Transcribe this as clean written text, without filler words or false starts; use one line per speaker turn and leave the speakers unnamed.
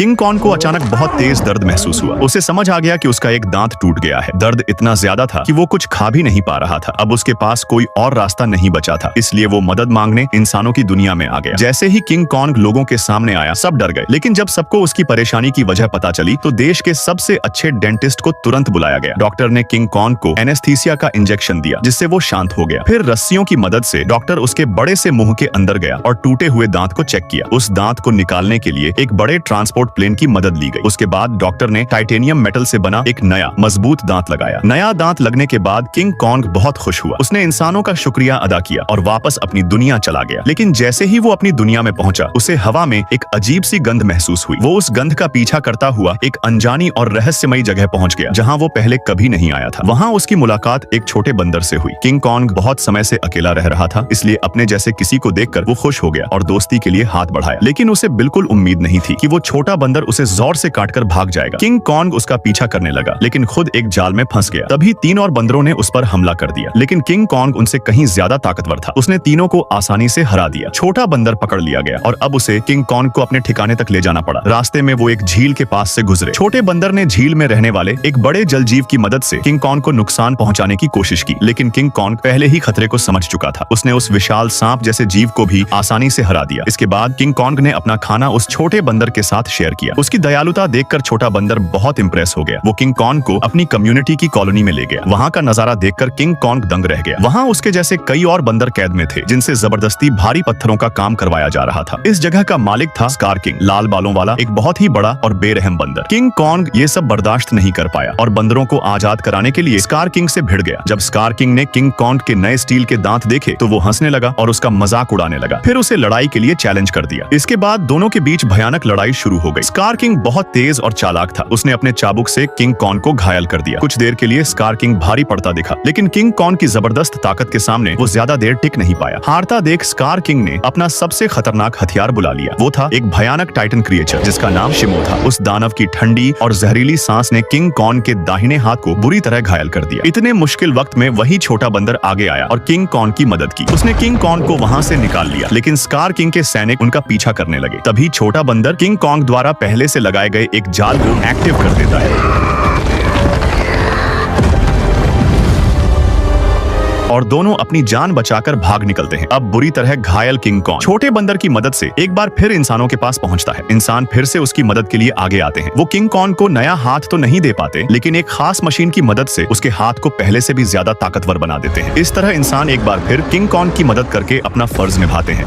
King Kong को अचानक बहुत तेज दर्द महसूस हुआ। उसे समझ आ गया कि उसका एक दांत टूट गया है। दर्द इतना ज्यादा था कि वो कुछ खा भी नहीं पा रहा था। अब उसके पास कोई और रास्ता नहीं बचा था, इसलिए वो मदद मांगने इंसानों की दुनिया में आ गया। जैसे ही किंग कॉन्ग लोगों के सामने आया, सब डर गए। लेकिन जब सबको उसकी परेशानी की वजह पता चली तो देश के सबसे अच्छे डेंटिस्ट को तुरंत बुलाया गया। डॉक्टर ने किंग कॉन्ग को एनेस्थीसिया का इंजेक्शन दिया, जिससे वो शांत हो गया। फिर रस्सियों की मदद से डॉक्टर उसके बड़े से मुंह के अंदर गया और टूटे हुए दांत को चेक किया। उस दांत को निकालने के लिए एक बड़े ट्रांसपोर्ट प्लेन की मदद ली गई। उसके बाद डॉक्टर ने टाइटेनियम मेटल से बना एक नया मजबूत दांत लगाया। नया दांत लगने के बाद किंग कॉन्ग बहुत खुश हुआ। उसने इंसानों का शुक्रिया अदा किया और वापस अपनी दुनिया चला गया। लेकिन जैसे ही वो अपनी दुनिया में पहुंचा, उसे हवा में एक अजीब सी गंध महसूस हुई। वो उस गंध का पीछा करता हुआ एक अनजानी और रहस्यमयी जगह पहुंच गया, जहां वो पहले कभी नहीं आया था। वहां उसकी मुलाकात एक छोटे बंदर से हुई। किंग कॉन्ग बहुत समय से अकेला रह रहा था, इसलिए अपने जैसे किसी को देखकर वो खुश हो गया और दोस्ती के लिए हाथ बढ़ाया। लेकिन उसे बिल्कुल उम्मीद नहीं थी कि वो छोटा बंदर उसे जोर से काटकर भाग जाएगा। किंग कॉन्ग उसका पीछा करने लगा, लेकिन खुद एक जाल में फंस गया। तभी 3 और बंदरों ने उस पर हमला कर दिया, लेकिन किंग कॉन्ग उनसे कहीं ज्यादा ताकतवर था। उसने तीनों को आसानी से हरा दिया। छोटा बंदर पकड़ लिया गया और अब उसे किंग कॉन्ग को अपने ठिकाने तक ले जाना पड़ा। रास्ते में वो एक झील के पास से गुजरे। छोटे बंदर ने झील में रहने वाले एक बड़े जलजीव की मदद से किंग कॉन्ग को नुकसान पहुंचाने की कोशिश की, लेकिन किंग कॉन्ग पहले ही खतरे को समझ चुका था। उसने उस विशाल सांप जैसे जीव को भी आसानी से हरा दिया। इसके बाद किंग कॉन्ग ने अपना खाना उस छोटे बंदर के साथ शेयर किया। उसकी दयालुता देखकर छोटा बंदर बहुत इंप्रेस हो गया। वो किंग कॉन्ग को अपनी कम्युनिटी की कॉलोनी में ले गया। वहाँ का नजारा देखकर किंग कॉन्ग दंग रह गया। वहाँ उसके जैसे कई और बंदर कैद में थे, जिनसे जबरदस्ती भारी पत्थरों का काम करवाया जा रहा था। इस जगह का मालिक था स्कार किंग, लाल बालों वाला एक बहुत ही बड़ा और बेरहम बंदर। किंग कॉन्ग ये सब बर्दाश्त नहीं कर पाया और बंदरों को आजाद कराने के लिए स्कार किंग से भिड़ गया। जब स्कार किंग ने किंग कॉन्ग के नए स्टील के दांत देखे तो वो हंसने लगा और उसका मजाक उड़ाने लगा। फिर उसे लड़ाई के लिए चैलेंज कर दिया। इसके बाद दोनों के बीच भयानक लड़ाई शुरू हो गई। स्कार किंग बहुत तेज और चालाक था। उसने अपने चाबुक से किंग कॉन्ग को घायल कर दिया। कुछ देर के लिए स्कार किंग भारी पड़ता दिखा, लेकिन किंग कॉन्ग की जबरदस्त ताकत के सामने वो ज्यादा देर टिक नहीं पाया। हारता देख स्कार किंग ने अपना सबसे खतरनाक हथियार बुला लिया। वो था एक भयानक टाइटन क्रिएचर जिसका नाम शिमो था। उस दानव की ठंडी और जहरीली सांस ने किंग कॉन्ग के दाहिने हाथ को बुरी तरह घायल कर दिया। इतने मुश्किल वक्त में वही छोटा बंदर आगे आया और किंग कॉन्ग की मदद की। उसने किंग कॉन्ग को वहां से निकाल लिया, लेकिन स्कार किंग के सैनिक उनका पीछा करने लगे। तभी छोटा बंदर किंग कॉन्ग द्वारा पहले से लगाए गए एक जाल को एक्टिव कर देता है और दोनों अपनी जान बचाकर भाग निकलते हैं। अब बुरी तरह घायल किंग कॉन्ग छोटे बंदर की मदद से एक बार फिर इंसानों के पास पहुंचता है। इंसान फिर से उसकी मदद के लिए आगे आते हैं। वो किंग कॉन्ग को नया हाथ तो नहीं दे पाते, लेकिन एक खास मशीन की मदद से उसके हाथ को पहले से भी ज्यादा ताकतवर बना देते हैं। इस तरह इंसान एक बार फिर किंग कॉन्ग की मदद करके अपना फर्ज निभाते हैं।